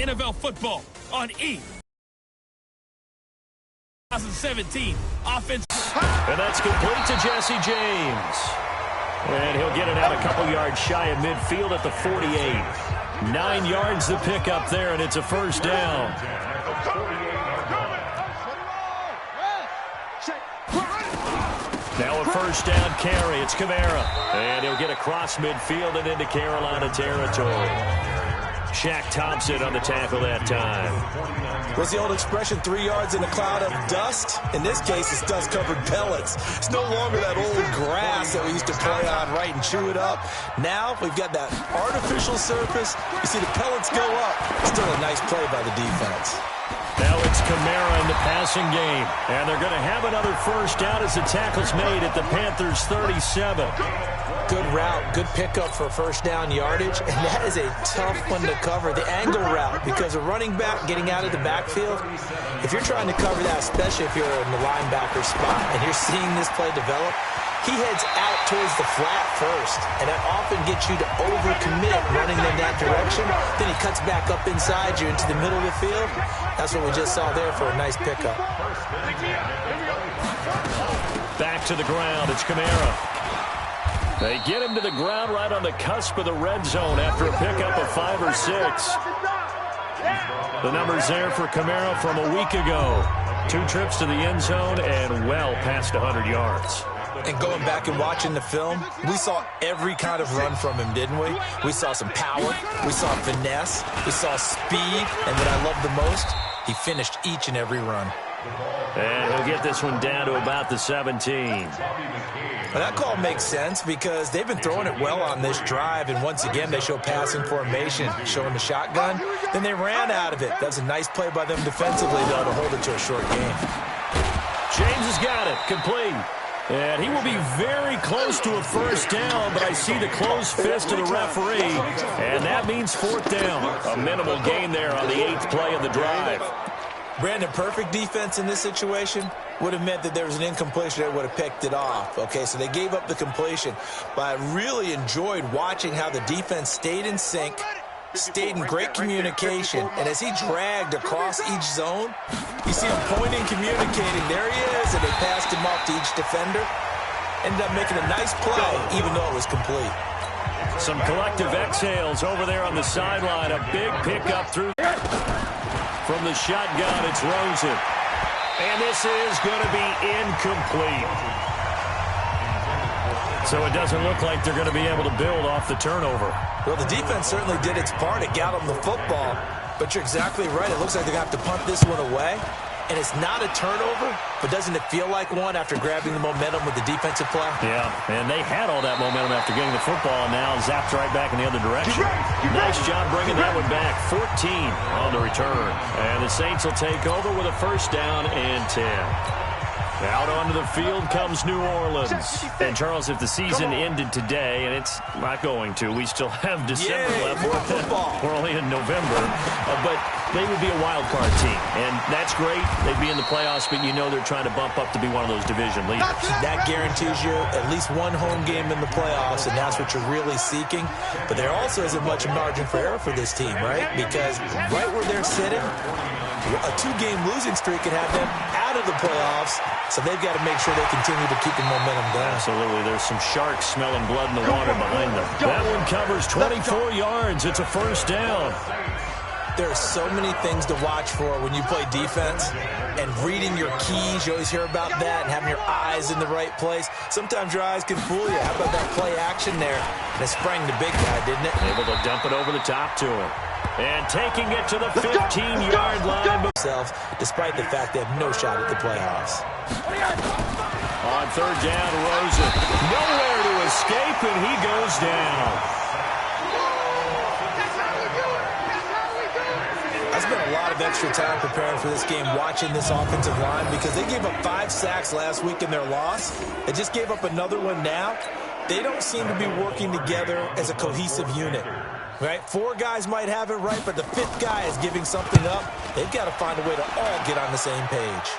NFL football on E! 2017 offense. And that's complete to Jesse James. And he'll get it out a couple yards shy of midfield at the 48. 9 yards to pick up there, and it's a first down. Now a first down carry. It's Kamara. And he'll get across midfield and into Carolina territory. Shaq Thompson on the tackle that time. What's the old expression, 3 yards in a cloud of dust? In this case, it's dust-covered pellets. It's no longer that old grass that we used to play on, right, and chew it up. Now we've got that artificial surface. You see the pellets go up. Still a nice play by the defense. Now it's Kamara in the passing game. And they're going to have another first down as the tackle's made at the Panthers' 37. Good route, good pickup for first down yardage, and that is a tough one to cover, the angle route, because a running back getting out of the backfield, if you're trying to cover that, especially if you're in the linebacker spot and you're seeing this play develop, he heads out towards the flat first, and that often gets you to overcommit running in that direction. Then he cuts back up inside you into the middle of the field. That's what we just saw there for a nice pickup. Back to the ground, it's Kamara. They get him to the ground right on the cusp of the red zone after a pickup of 5 or 6. The numbers there for Kamara from a week ago. 2 trips to the end zone and well past 100 yards. And going back and watching the film, we saw every kind of run from him, didn't we? We saw some power, we saw finesse, we saw speed, and what I love the most, he finished each and every run. And he'll get this one down to about the 17. Well, that call makes sense because they've been throwing it well on this drive, and once again they show passing formation, showing the shotgun. Then they ran out of it. That's a nice play by them defensively, though, to hold it to a short game. James has got it, complete. And he will be very close to a first down, but I see the closed fist of the referee, and that means fourth down. A minimal gain there on the 8th play of the drive. Brandon, perfect defense in this situation would have meant that there was an incompletion that would have picked it off. Okay, so they gave up the completion. But I really enjoyed watching how the defense stayed in sync, stayed in great communication, and as he dragged across each zone, you see him pointing, communicating. There he is, and they passed him off to each defender. Ended up making a nice play, even though it was complete. Some collective exhales over there on the sideline. A big pickup through. From the shotgun, it's Rosen. And this is going to be incomplete. So it doesn't look like they're going to be able to build off the turnover. Well, the defense certainly did its part. It got them the football. But you're exactly right. It looks like they're going to have to punt this one away. And it's not a turnover, but doesn't it feel like one after grabbing the momentum with the defensive play? Yeah, and they had all that momentum after getting the football, and now zapped right back in the other direction. Nice job bringing that one back. 14 on the return. And the Saints will take over with a first down and 10. Out onto the field comes New Orleans. And, Charles, if the season ended today, and it's not going to, we still have December left. We're only in November. But they would be a wild card team. And that's great. They'd be in the playoffs, but you know they're trying to bump up to be one of those division leaders. That guarantees you at least one home game in the playoffs, and that's what you're really seeking. But there also isn't much margin for error for this team, right? Because right where they're sitting, a 2-game losing streak can have them out of the playoffs, so they've got to make sure they continue to keep the momentum going. Absolutely. There's some sharks smelling blood in the water behind them. That one covers 24 yards. It's a first down. There are so many things to watch for when you play defense, and reading your keys, you always hear about that, and having your eyes in the right place. Sometimes your eyes can fool you. How about that play action there? And it sprang the big guy, didn't it? Able to dump it over the top to him. And taking it to the 15-yard line. Despite the fact they have no shot at the playoffs. On third down, Rosen. Nowhere to escape, and he goes down. I spent a lot of extra time preparing for this game, watching this offensive line, because they gave up 5 sacks last week in their loss. They just gave up another one now. They don't seem to be working together as a cohesive unit. Right? 4 guys might have it right, but the 5th guy is giving something up. They've got to find a way to all get on the same page.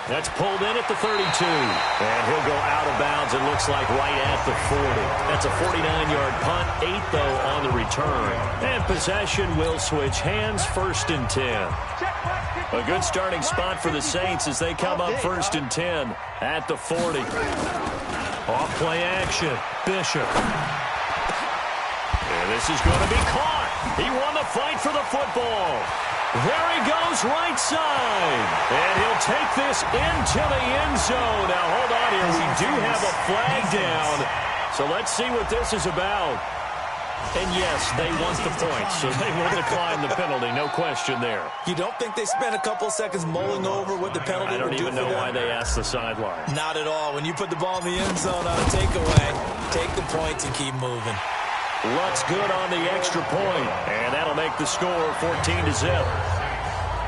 That's pulled in at the 32. And he'll go out of bounds, it looks like, right at the 40. That's a 49-yard punt, 8, though, on the return. And possession will switch hands, 1st and 10. A good starting spot for the Saints as they come up 1st and 10 at the 40. Off play action, Bishop. And this is going to be caught. He won the fight for the football. There he goes, right side. And he'll take this into the end zone. Now, hold on here. We do have a flag down. So let's see what this is about. And, yes, they want the points, so they will decline the penalty. No question there. You don't think they spent a couple seconds mulling over what the penalty would do for them? I don't even know why they asked the sideline. Not at all. When you put the ball in the end zone on a takeaway, take the points and keep moving. Luck's good on the extra point, and that'll make the score 14-0.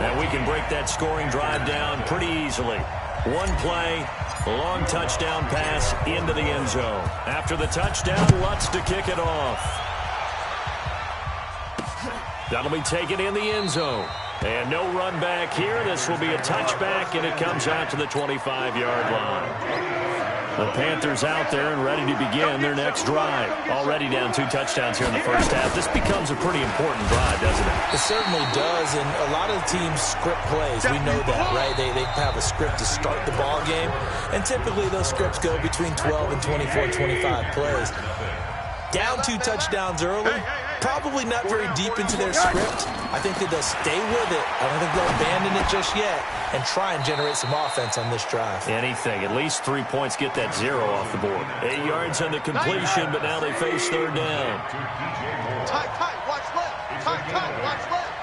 And we can break that scoring drive down pretty easily. One play, long touchdown pass into the end zone. After the touchdown, Lutz to kick it off. That'll be taken in the end zone. And no run back here. This will be a touchback, and it comes out to the 25-yard line. The Panthers out there and ready to begin their next drive. Already down 2 touchdowns here in the first half. This becomes a pretty important drive, doesn't it? It certainly does, and a lot of teams script plays. We know that, right? They have a script to start the ball game, and typically those scripts go between 12 and 24, 25 plays. Down 2 touchdowns early, probably not very deep into their script. I think that they'll stay with it. I don't think they'll abandon it just yet and try and generate some offense on this drive. Anything. At least 3 points get that 0 off the board. 8 yards on the completion, but now they face 3rd down. Tight, watch left. Tight, watch left.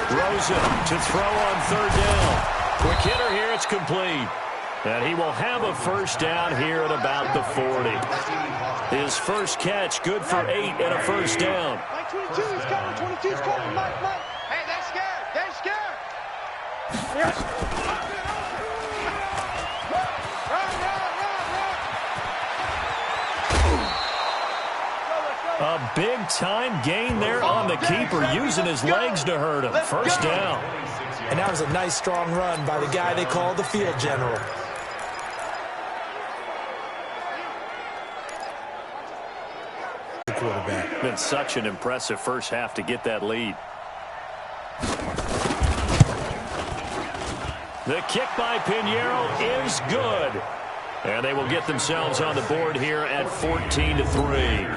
Rosen to throw on 3rd down. Quick hitter here, it's complete. And he will have a 1st down here at about the 40. His first catch, good for 8 and a 1st down. Mike 22 is coming. 22 is coming. Mike. Hey, they're scared. Yes. A big-time gain there on the keeper, using his legs to hurt him. 1st down. And that was a nice, strong run by the guy they call the field general. Quarterback. Been such an impressive first half to get that lead. The kick by Pinheiro is good. And they will get themselves on the board here at 14-3.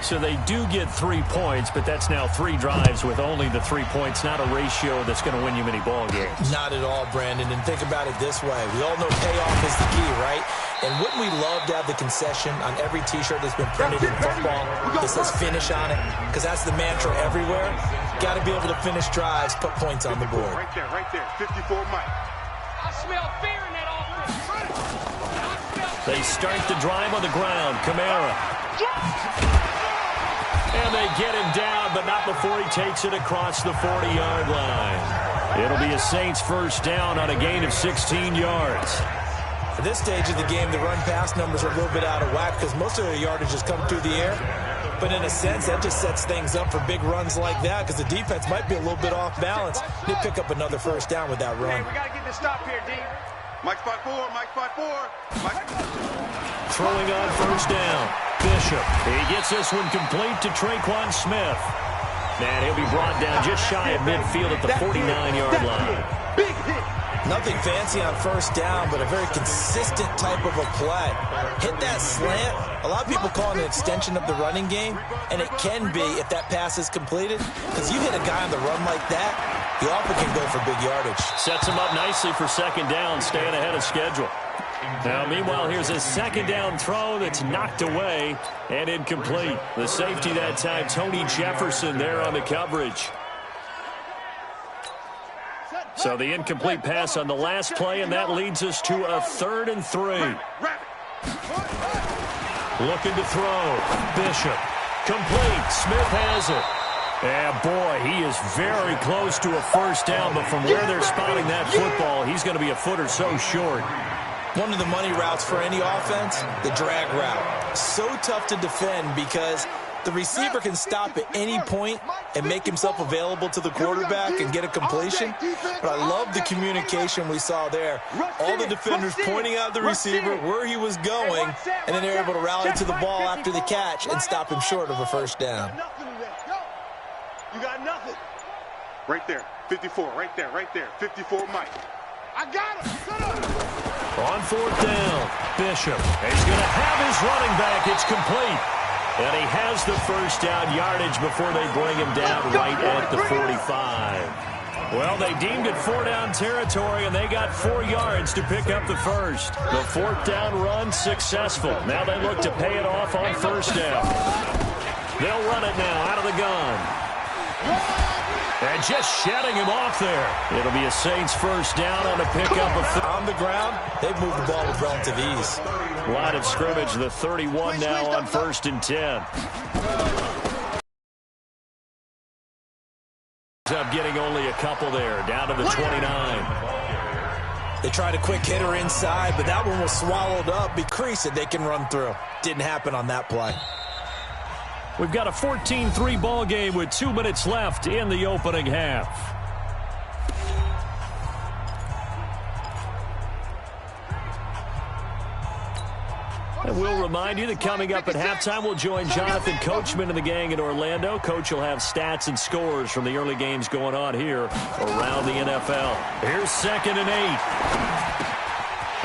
So they do get 3 points, but that's now 3 drives with only the 3 points, not a ratio that's going to win you many ball games. Not at all, Brandon. And think about it this way. We all know payoff is the key, right? And wouldn't we love to have the concession on every T-shirt that's been printed in football that says finish on it? Because that's the mantra everywhere. Got to be able to finish drives, put points on the board. Right there. 54 Mike. I smell fear in that offense. They start the drive on the ground. Kamara. And they get him down, but not before he takes it across the 40-yard line. It'll be a Saints 1st down on a gain of 16 yards. At this stage of the game, the run-pass numbers are a little bit out of whack because most of their yardage has come through the air. But in a sense, that just sets things up for big runs like that because the defense might be a little bit off balance. They pick up another 1st down with that run. Hey, we got to get this stop here, D. Mike spot 4. Throwing on 1st down. Bishop. He gets this one complete to Traquan Smith. And he'll be brought down just shy of midfield at the 49-yard line. Big hit. Nothing fancy on 1st down, but a very consistent type of a play. Hit that slant. A lot of people call it an extension of the running game, and it can be if that pass is completed. Because you hit a guy on the run like that, he often can go for big yardage. Sets him up nicely for 2nd down, staying ahead of schedule. Now, meanwhile, here's a 2nd down throw that's knocked away and incomplete. The safety that time, Tony Jefferson, there on the coverage. So the incomplete pass on the last play, and that leads us to a 3rd and 3. Looking to throw. Bishop. Complete. Smith has it. And, boy, he is very close to a 1st down, but from where they're spotting that football, he's going to be a foot or so short. One of the money routes for any offense, the drag route. So tough to defend because The receiver can stop at any point and make himself available to the quarterback and get a completion. But I love the communication we saw there. All the defenders pointing out the receiver, where he was going, and then they're able to rally to the ball after the catch and stop him short of a first down. You got nothing. Right there. 54. Right there. Right there. 54, Mike. I got him. Shut up. On fourth down, Bishop. He's going to have his running back. It's complete. And he has the first down yardage before they bring him down right at the 45. Well, they deemed it 4-down territory, and they got 4 yards to pick up the first. The fourth down run successful. Now they look to pay it off on first down. They'll run it now out of the gun. And just shutting him off there. It'll be a Saints first down on a pickup of on the ground. They've moved the ball with relative ease. Line of scrimmage, the 31 now on 1st and 10. Up getting only a couple there, down to the 29. They tried a quick hitter inside, but that one was swallowed up. Crease that they can run through. Didn't happen on that play. We've got a 14-3 ball game with 2 minutes left in the opening half. And we'll remind you that coming up at halftime, we'll join Jonathan Coachman and the gang in Orlando. Coach will have stats and scores from the early games going on here around the NFL. Here's 2nd and 8.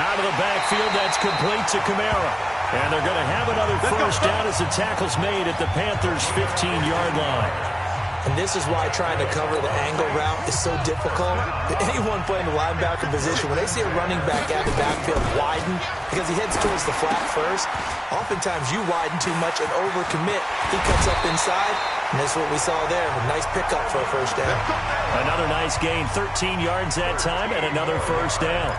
Out of the backfield, that's complete to Kamara. And they're going to have another first down as the tackle's made at the Panthers' 15-yard line. And this is why trying to cover the angle route is so difficult. Anyone playing the linebacker position, when they see a running back out of the backfield widen, because he heads towards the flat first, oftentimes you widen too much and overcommit. He cuts up inside, and that's what we saw there. A nice pickup for a first down. Another nice gain, 13 yards that time, and another first down.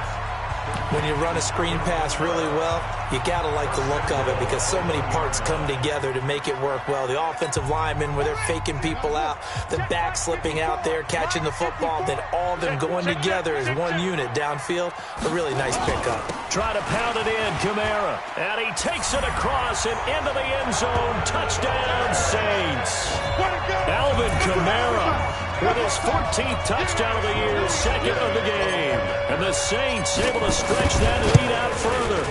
When you run a screen pass really well, you got to like the look of it because so many parts come together to make it work well. The offensive linemen, where they're faking people out, the back slipping out there, catching the football, then all of them going together as one unit downfield. A really nice pickup. Try to pound it in, Kamara. And he takes it across and into the end zone. Touchdown, Saints. Alvin Kamara with his 14th touchdown of the year, 2nd of the game. And the Saints able to stretch that lead out further.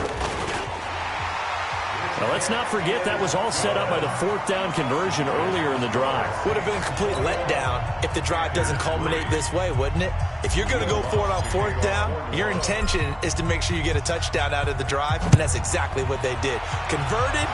Now, let's not forget that was all set up by the 4th down conversion earlier in the drive. Would have been a complete letdown if the drive doesn't culminate this way, wouldn't it? If you're going to go for it on 4th down, your intention is to make sure you get a touchdown out of the drive, and that's exactly what they did. Converted,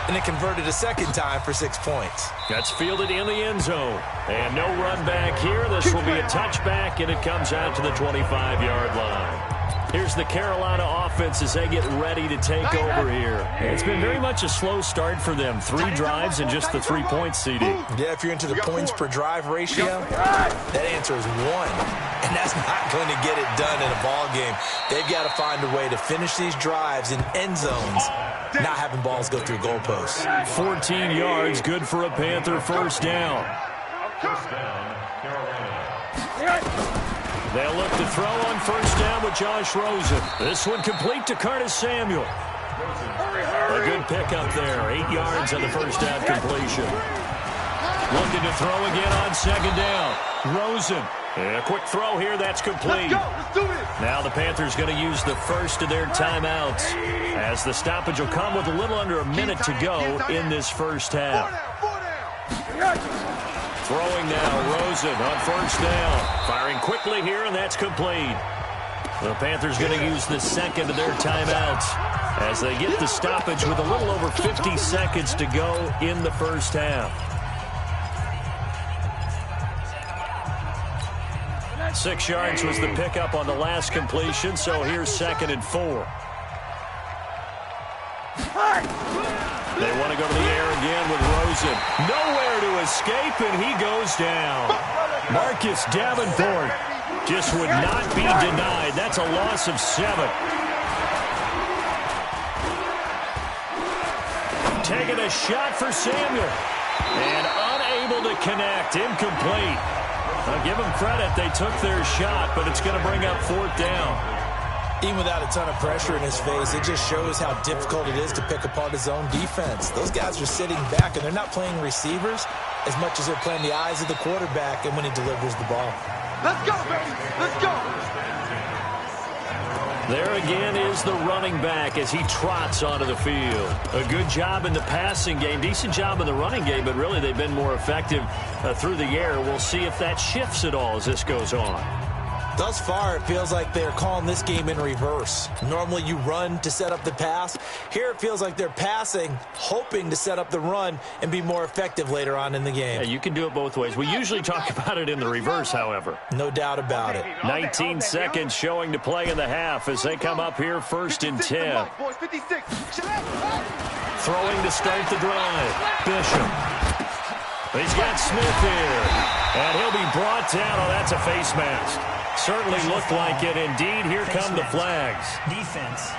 and it converted a second time for 6 points. That's fielded in the end zone. And no run back here. This will be a touchback, and it comes out to the 25-yard line. Here's the Carolina offense as they get ready to take over here. It's been very much a slow start for them. 3 drives and just the 3 points, CD. Yeah, if you're into the points per drive ratio, that answer is 1. And that's not going to get it done in a ball game. They've got to find a way to finish these drives in end zones, not having balls go through goalposts. 14 yards, good for a Panther first down. They'll look to throw on first down with Josh Rosen. This one complete to Curtis Samuel. A good pickup there. 8 yards on the first down completion. Looking to throw again on 2nd down. Rosen. And a quick throw here. That's complete. Now the Panthers going to use the first of their timeouts as the stoppage will come with a little under a minute to go in this first half. Throwing now, Rosen on first down. Firing quickly here, and that's complete. The Panthers going to use the second of their timeouts as they get the stoppage with a little over 50 seconds to go in the first half. 6 yards was the pickup on the last completion, so here's 2nd and 4. They want to go to the air again with Rosen. Nowhere to escape, and he goes down. Marcus Davenport just would not be denied. That's a loss of 7. Taking a shot for Samuel. And unable to connect. Incomplete. I'll give them credit. They took their shot, but it's going to bring up 4th down. Even without a ton of pressure in his face, it just shows how difficult it is to pick apart his own defense. Those guys are sitting back, and they're not playing receivers as much as they're playing the eyes of the quarterback and when he delivers the ball. Let's go, baby. Let's go. There again is the running back as he trots onto the field. A good job in the passing game, decent job in the running game, but really they've been more effective through the air. We'll see if that shifts at all as this goes on. Thus far, it feels like they're calling this game in reverse. Normally you run to set up the pass. Here it feels like they're passing, hoping to set up the run and be more effective later on in the game. Yeah, you can do it both ways. We usually talk about it in the reverse, however. No doubt about it. 19 seconds showing to play in the half as they come up here 1st and 10. Throwing to start the drive. Bishop. He's got Smith here. And he'll be brought down. Oh, that's a face mask. Certainly looked like it. Indeed, here come the flags. Defense.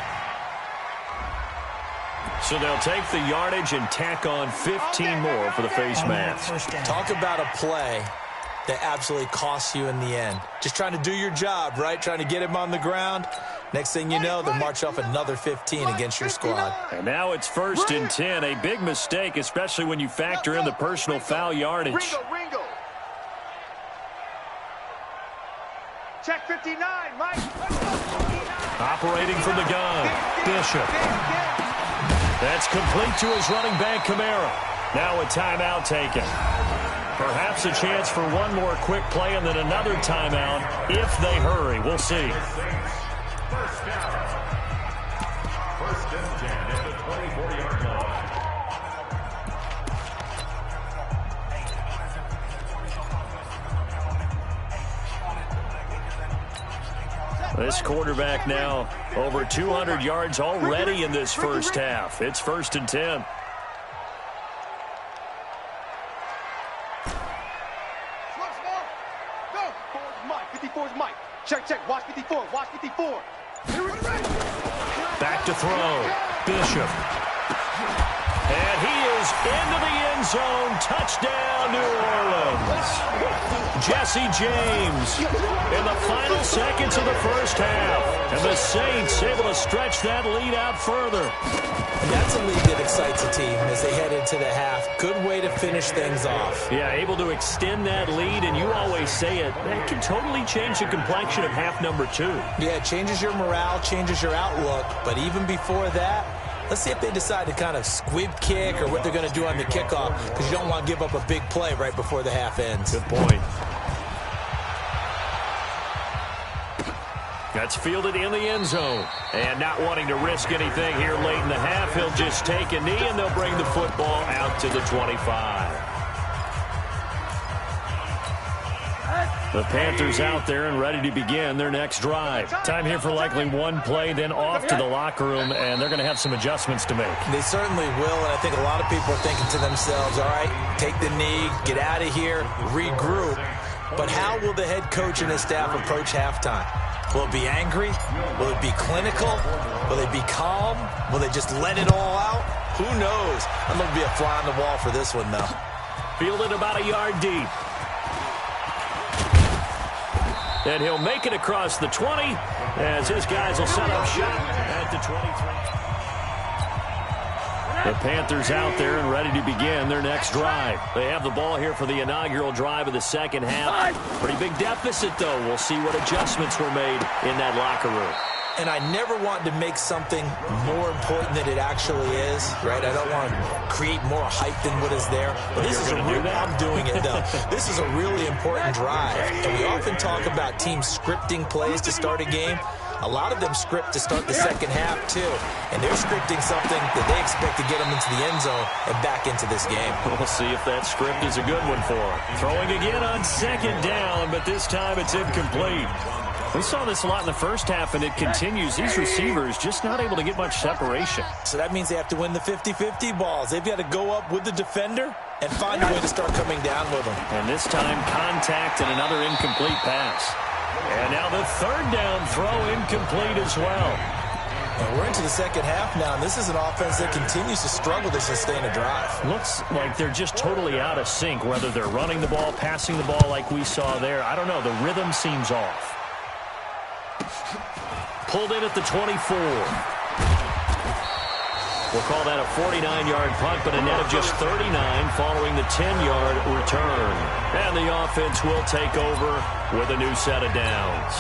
So they'll take the yardage and tack on 15 more for the face mask. Talk about a play that absolutely costs you in the end. Just trying to do your job, right? Trying to get him on the ground. Next thing you know, they'll march off another 15 against your squad. And now it's 1st and 10. A big mistake, especially when you factor in the personal foul yardage. Ringo. Check 59, Mike. Operating from the gun. Bishop. That's complete to his running back, Kamara. Now a timeout taken. Perhaps a chance for one more quick play and then another timeout if they hurry. We'll see. First and 10 at the 24-yard line. This quarterback now over 200 yards already in this first half. It's 1st and 10. Go. 54's Mike. Check. Watch 54. Back to throw. Bishop. And he is into the end zone. Touchdown, New Orleans. Jesse James in the final seconds of the first half. And the Saints able to stretch that lead out further. And that's a lead that excites a team as they head into the half. Good way to finish things off. Yeah, able to extend that lead, and you always say it, that can totally change the complexion of half number 2. Yeah, it changes your morale, changes your outlook. But even before that, let's see if they decide to kind of squib kick or what they're going to do on the kickoff, because you don't want to give up a big play right before the half ends. Good point. That's fielded in the end zone. And not wanting to risk anything here late in the half, he'll just take a knee, and they'll bring the football out to the 25. The Panthers out there and ready to begin their next drive. Time here for likely one play, then off to the locker room, and they're going to have some adjustments to make. They certainly will, and I think a lot of people are thinking to themselves, all right, take the knee, get out of here, regroup. But how will the head coach and his staff approach halftime? Will it be angry? Will it be clinical? Will they be calm? Will they just let it all out? Who knows? I'm going to be a fly on the wall for this one, though. Fielded about a yard deep. And he'll make it across the 20 as his guys will set up shop at the 23. The Panthers out there and ready to begin their next drive. They have the ball here for the inaugural drive of the second half. Pretty big deficit, though. We'll see what adjustments were made in that locker room. And I never want to make something more important than it actually is, right? I don't want to create more hype than what is there. But this is I'm doing it, though. This is a really important drive. And we often talk about teams scripting plays to start a game. A lot of them script to start the second half, too. And they're scripting something that they expect to get them into the end zone and back into this game. We'll see if that script is a good one for them. Throwing again on second down, but this time it's incomplete. We saw this a lot in the first half, and it continues. These receivers just not able to get much separation. So that means they have to win the 50-50 balls. They've got to go up with the defender and find a way to start coming down with them. And this time, contact and another incomplete pass. And now the third down throw incomplete as well. And we're into the second half now, and this is an offense that continues to struggle to sustain a drive. Looks like they're just totally out of sync, whether they're running the ball, passing the ball like we saw there. I don't know. The rhythm seems off. pulled in at the 24. We'll call that a 49-yard punt, but a net of just 39 following the 10-yard return. And the offense will take over with a new set of downs.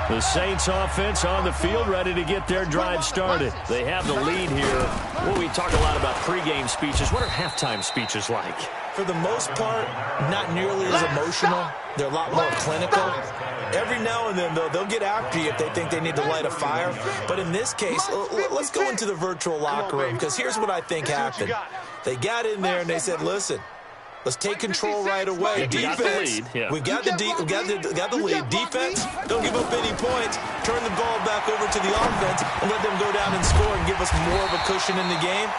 The Saints offense on the field ready to get their drive started. They have the lead here. Well, we talk a lot about pregame speeches. What are halftime speeches like? For the most part, not nearly as emotional. They're a lot more clinical. Every now and then, though, they'll get after you if they think they need to light a fire. But in this case, let's go into the virtual locker room, because here's what I think happened. They got in there and they said, listen, let's take control right away. Defense, we got the lead. Defense, don't give up any points. Turn the ball back over to the offense and let them go down and score and give us more of a cushion in the game.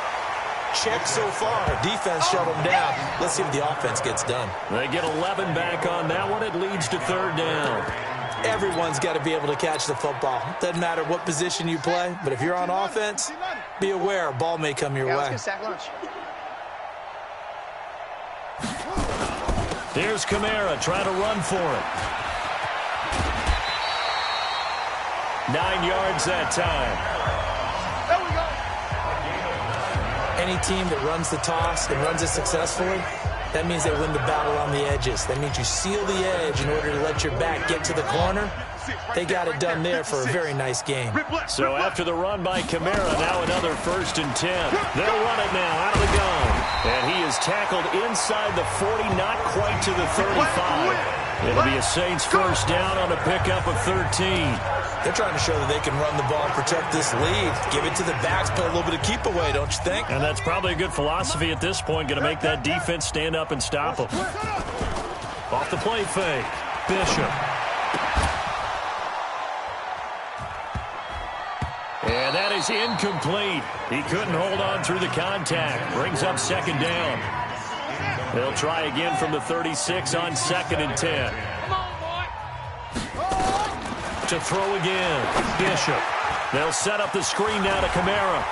Check so far. Defense shut them down. Let's see if the offense gets done. They get 11 back on that one. It leads to third down. Everyone's got to be able to catch the football. Doesn't matter what position you play, but if you're on offense, be aware a ball may come your way. Here's Kamara trying to run for it. 9 yards that time. Any team that runs the toss and runs it successfully, that means they win the battle on the edges. That means you seal the edge in order to let your back get to the corner. They got it done there for a very nice game. So after the run by Kamara, now another 1st and 10. They'll run it now out of the gun. And he is tackled inside the 40, not quite to the 35. It'll be a Saints first down on a pickup of 13. They're trying to show that they can run the ball and protect this lead. Give it to the backs, play a little bit of keep away, don't you think? And that's probably a good philosophy at this point. Going to make that defense stand up and stop them. Off the play fake. Bishop. And that is incomplete. He couldn't hold on through the contact. Brings up second down. They'll try again from the 36 on 2nd and 10. To throw again. Bishop. They'll set up the screen now to Kamara.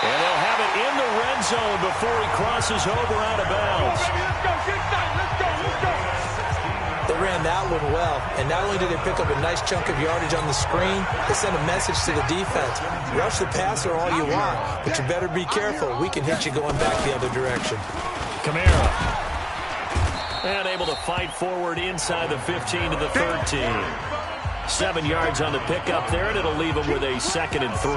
And they'll have it in the red zone before he crosses over out of bounds. They ran that one well, and not only did they pick up a nice chunk of yardage on the screen, they sent a message to the defense. Rush the passer all you want, but you better be careful. We can hit you going back the other direction. Kamara. And able to fight forward inside the 15 to the 13. 7 yards on the pickup there, and it'll leave them with a 2nd and 3.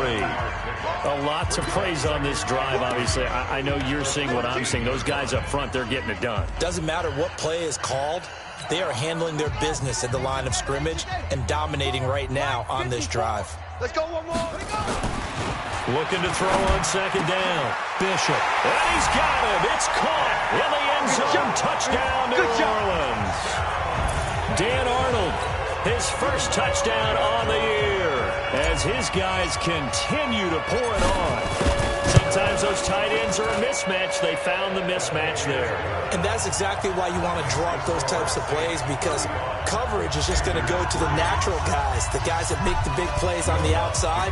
A lot to praise on this drive, obviously. I know you're seeing what I'm seeing. Those guys up front, they're getting it done. Doesn't matter what play is called. They are handling their business at the line of scrimmage and dominating right now on this drive. Let's go one more. Looking to throw on 2nd down. Bishop. And he's got him. It's caught in the end zone. Touchdown, New Orleans. Dan Arnold, his first touchdown on the year as his guys continue to pour it on. Sometimes those tight ends are a mismatch. They found the mismatch there. And that's exactly why you want to draw up those types of plays, because coverage is just going to go to the natural guys, the guys that make the big plays on the outside.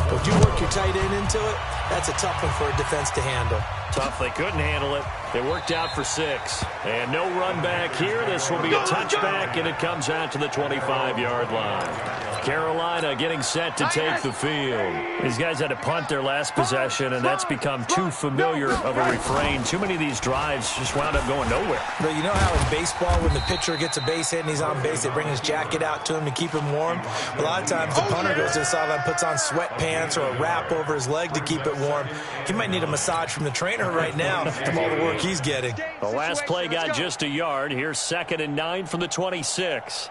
But you work your tight end into it, that's a tough one for a defense to handle. Tough. They couldn't handle it. It worked out for 6. And no run back here. This will be a touchback, and it comes out to the 25-yard line. Carolina getting set to take the field. These guys had to punt their last possession, and that's become too familiar of a refrain. Too many of these drives just wound up going nowhere. But you know how in baseball, when the pitcher gets a base hit and he's on base, they bring his jacket out to him to keep him warm? A lot of times the punter goes to the sideline, puts on sweatpants or a wrap over his leg to keep it warm. He might need a massage from the trainer right now from all the work he's getting. The last play got just a yard. Here's 2nd and 9 from the 26.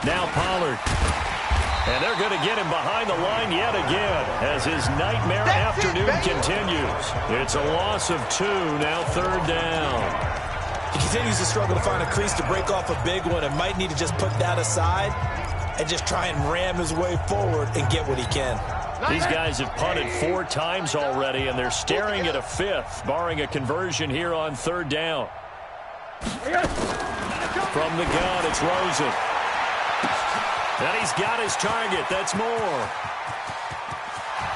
Now Pollard. And they're going to get him behind the line yet again as his nightmare afternoon continues. It's a loss of 2, now 3rd down. He continues to struggle to find a crease to break off a big one and might need to just put that aside and just try and ram his way forward and get what he can. These guys have punted 4 times already, and they're staring at a 5th, barring a conversion here on 3rd down. From the gun, it's Rosen. And he's got his target. That's Moore.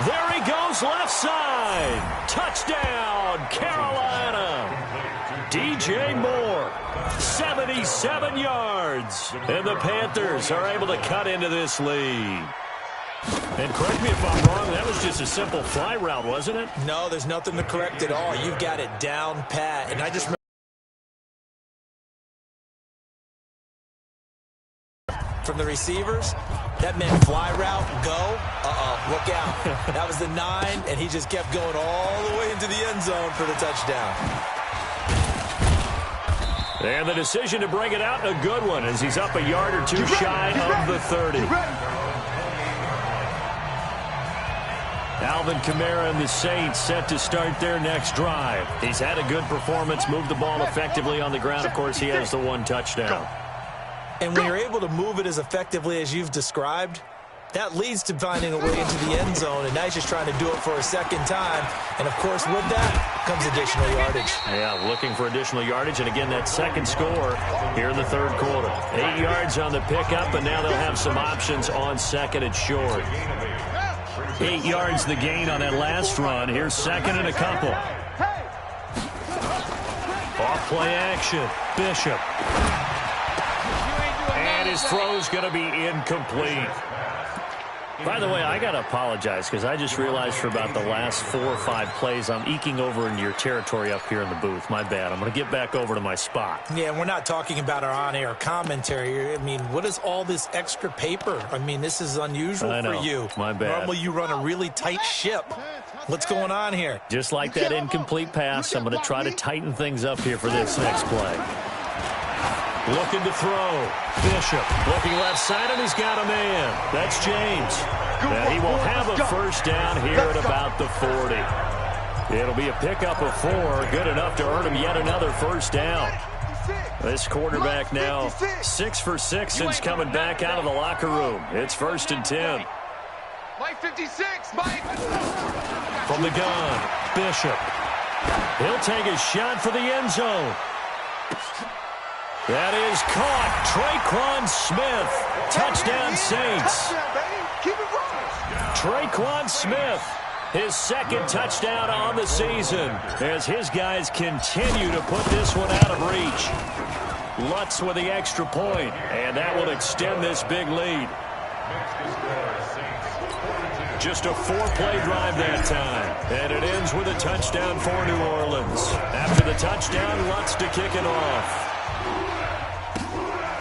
There he goes, left side. Touchdown, Carolina. DJ Moore. 7 77 yards. And the Panthers are able to cut into this lead. And correct me if I'm wrong, that was just a simple fly route, wasn't it? No, there's nothing to correct at all. You've got it down pat. And I just remember from the receivers, that meant fly route, go. Look out. That was the 9, and he just kept going all the way into the end zone for the touchdown. And the decision to bring it out, a good one, as he's up a yard or two shy of the 30. Alvin Kamara and the Saints set to start their next drive. He's had a good performance, moved the ball effectively on the ground. Of course, he has the 1 touchdown. And when you're able to move it as effectively as you've described, that leads to finding a way into the end zone, and now he's just trying to do it for a second time. And, of course, with that comes additional yardage. Yeah, looking for additional yardage, and again, that second score here in the third quarter. 8 yards on the pickup, and now they'll have some options on second and short. 8 yards the gain on that last run. Here's second and a couple. Off play action. Bishop. And his throw's going to be incomplete. By the way, I got to apologize because I just realized for about the last 4 or 5 plays, I'm eking over into your territory up here in the booth. My bad. I'm going to get back over to my spot. Yeah, we're not talking about our on-air commentary. I mean, what is all this extra paper? I mean, this is unusual for you. My bad. Normally you run a really tight ship. What's going on here? Just like that incomplete pass, I'm going to try to tighten things up here for this next play. Looking to throw. Bishop looking left side, and he's got a man. That's James. And he will have a first down here at about the 40. It'll be a pickup of 4, good enough to earn him yet another first down. This quarterback now 6 for 6 since coming back out of the locker room. It's 1st and 10. Mike 56, Mike. From the gun, Bishop. He'll take a shot for the end zone. That is caught. Traquan Smith. Touchdown, Saints. Traquan Smith, his second touchdown on the season, as his guys continue to put this one out of reach. Lutz with the extra point, and that will extend this big lead. Just a 4-play drive that time, and it ends with a touchdown for New Orleans. After the touchdown, Lutz to kick it off.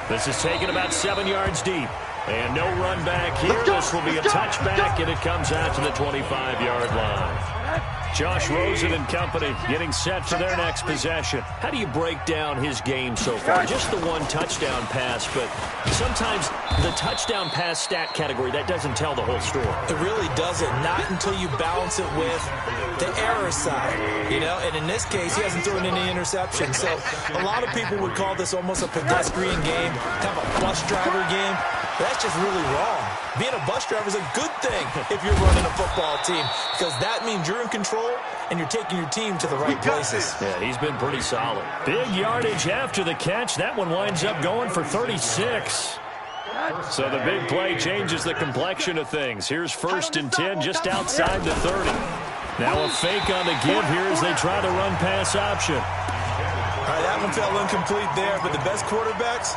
This is taken about 7 yards deep. And no run back here. This will be a touchback, and it comes out to the 25-yard line. Josh Rosen and company getting set for their next possession. How do you break down his game so far? Just the 1 touchdown pass, but sometimes the touchdown pass stat category, that doesn't tell the whole story. It really doesn't. Not until you balance it with the error side, you know, and in this case, he hasn't thrown any interceptions. So a lot of people would call this almost a pedestrian game, kind of a bus driver game. That's just really wrong. Being a bus driver is a good thing if you're running a football team, because that means you're in control and you're taking your team to the right places. Yeah, he's been pretty solid. Big yardage after the catch. That one winds up going for 36. So the big play changes the complexion of things. Here's 1st and 10 just outside the 30. Now a fake on the give here as they try to run pass option. All right, that one fell incomplete there, but the best quarterbacks,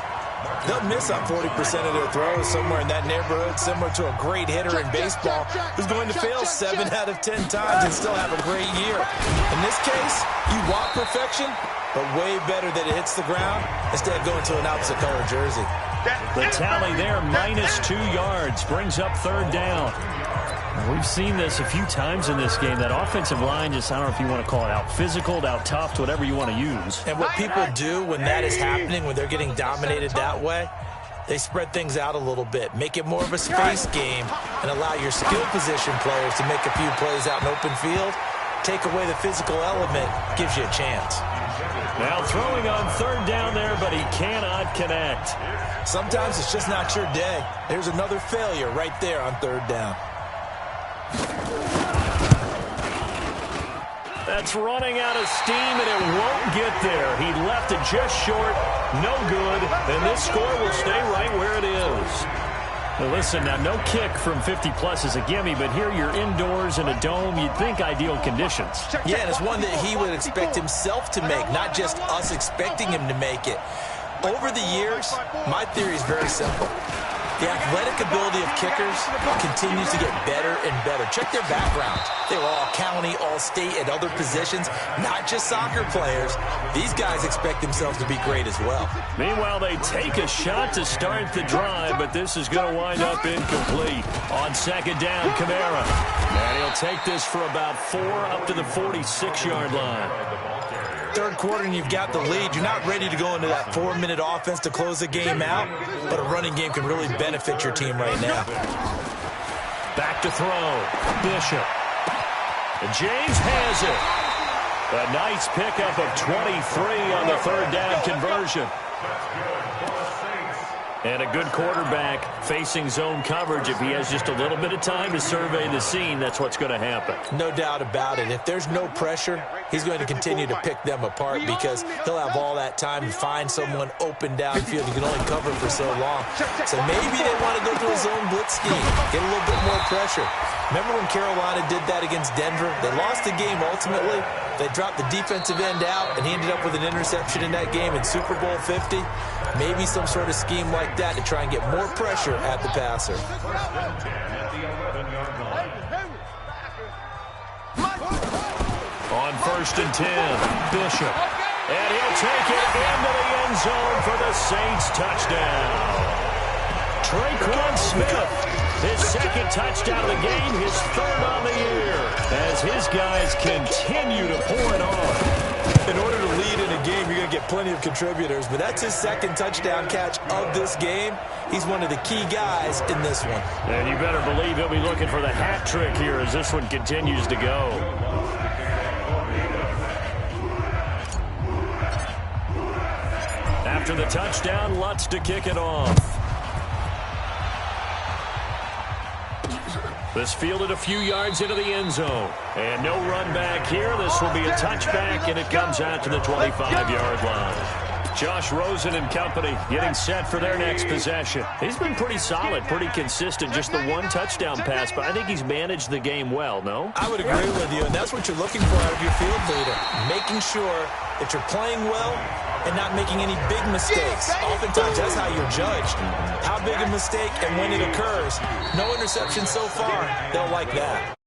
they'll miss on 40% of their throws, somewhere in that neighborhood, similar to a great hitter in baseball who's going to fail 7 out of 10 times and still have a great year. In this case, you want perfection, but way better that it hits the ground instead of going to an opposite color jersey. The tally there, -2 yards, brings up 3rd down. We've seen this a few times in this game. That offensive line just, I don't know if you want to call it out physical, out tough, whatever you want to use. And what people do when that is happening, when they're getting dominated that way, they spread things out a little bit, make it more of a space game, and allow your skill position players to make a few plays out in open field. Take away the physical element, gives you a chance. Now throwing on 3rd down there, but he cannot connect. Sometimes it's just not your day. There's another failure right there on 3rd down. That's running out of steam, and it won't get there. He left it just short, no good, and this score will stay right where it is. Now listen, now no kick from 50-plus is a gimme, but here you're indoors in a dome. You'd think ideal conditions. Yeah, and it's one that he would expect himself to make, not just us expecting him to make it. Over the years, my theory is very simple. The athletic ability of kickers continues to get better and better. Check their backgrounds. They were all county, all state, at other positions, not just soccer players. These guys expect themselves to be great as well. Meanwhile, they take a shot to start the drive, but this is going to wind up incomplete. On second down, Kamara. And he'll take this for about 4 up to the 46-yard line. Third quarter and you've got the lead. You're not ready to go into that 4-minute offense to close the game out, but a running game can really benefit your team right now. Back to throw. Bishop. And James has it. A nice pickup of 23 on the third down conversion. And a good quarterback facing zone coverage. If he has just a little bit of time to survey the scene, that's what's going to happen. No doubt about it. If there's no pressure, he's going to continue to pick them apart because he'll have all that time to find someone open downfield. He can only cover for so long. So maybe they want to go to a zone blitz scheme, get a little bit more pressure. Remember when Carolina did that against Denver? They lost the game ultimately. They dropped the defensive end out, and he ended up with an interception in that game in Super Bowl 50. Maybe some sort of scheme like that to try and get more pressure at the passer. On 1st and 10, Bishop. And he'll take it into the end zone for the Saints touchdown. Traquan Smith, his second touchdown of the game, his third on the year, as his guys continue to pour it on. In order to lead in a game, you're going to get plenty of contributors, but that's his second touchdown catch of this game. He's one of the key guys in this one. And you better believe he'll be looking for the hat trick here as this one continues to go. After the touchdown, Lutz to kick it off. This fielded a few yards into the end zone. And no run back here. This will be a touchback, and it comes out to the 25-yard line. Josh Rosen and company getting set for their next possession. He's been pretty solid, pretty consistent, just the one touchdown pass, but I think he's managed the game well, no? I would agree with you, and that's what you're looking for out of your field leader, making sure that you're playing well and not making any big mistakes. Oftentimes, that's how you're judged. How big a mistake and when it occurs. No interception so far. They'll like that.